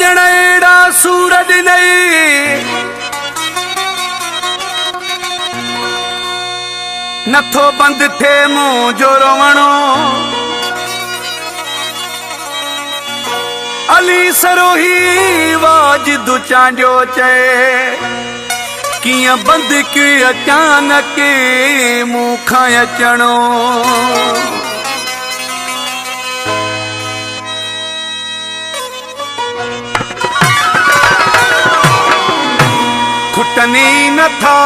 ॼण अहिड़ा सूरज नहीं नथो बंद थे मुंह जो रोवणो अली सरोही वाजिदु चांजो चए किया बंद की अचानक मुंह खां अचणो खुटनी न था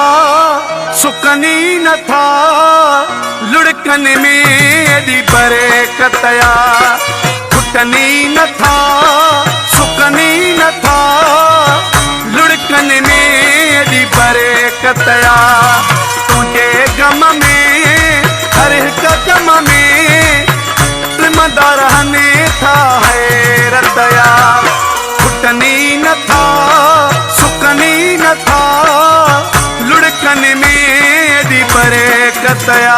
सुकनी न था लुढ़कन में एडी बरकतया खुटनी न था सुकनी न था लुढ़कन में एडी बरकतया तुझे गम में हर एक गम में त्रिमदा रहने था हैरतया खुटनी न था सुकनी न था लुढ़कन में एडी बरकतया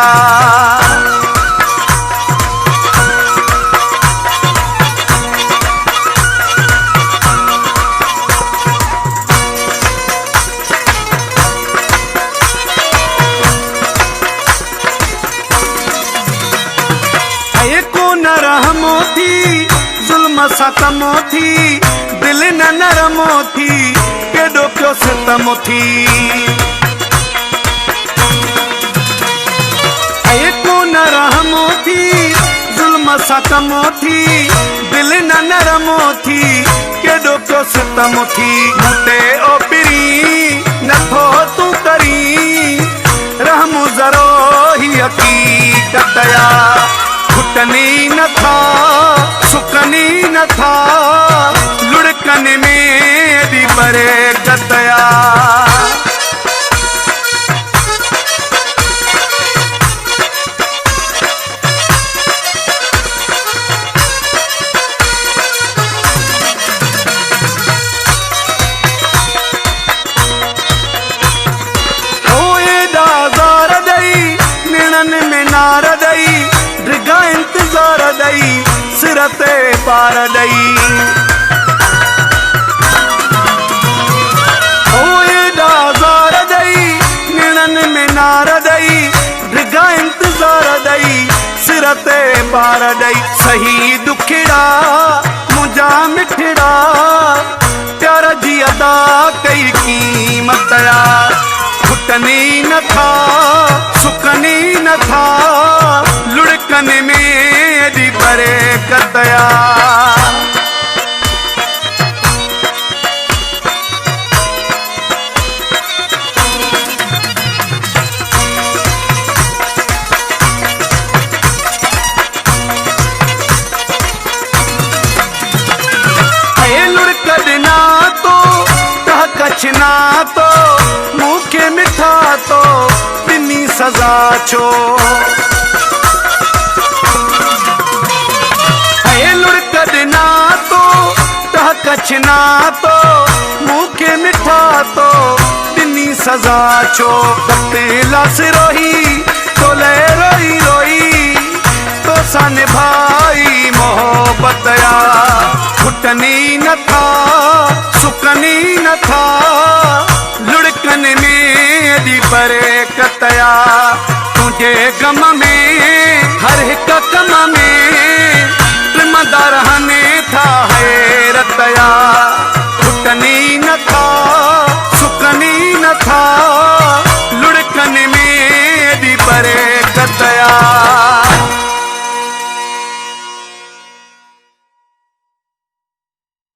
रहमो थी जुल्म सतमो थी दिल न नरमो थी केडो क्यों सितमो थी एको न रहमो थी जुल्म सतमो थी दिल न नरमो थी केडो क्यों सितमो थी मुते ओ पिरी नथो तू करी रहमो जरो ही हकीकतया खुटनी न था सुकनी न था लुढ़कन में एडी बरकतया ओ एडा ज़ार दई निणन में नार दई ड्रिगा इंतजार दई सिरते पार दई ओ एडा ज़ार दई निणन में नार दई ड्रिगा इंतजार दई सिरते पार दई सही दुखड़ा मुझा मिठड़ा प्यार जी अदा कई कीमतया खुटनी न था सुकनी न था लुढ़कन में एडी बरकतया लुढ़कन ना तो कह कछ ना तो मुखे मिठा तो बिनी सजा छो लुढ़कन तो कह कछ ना तो मुखे मिठा तो बिनी सजा छो बतेला सिरोही तो ले रोई रोई तो सन भाई मोहब्बतया खुटनी न था सुकनी न था लुढ़कन में एडी बरकतया तुझे गम में हर एक कम में त्रिमदा रहने था हैरतया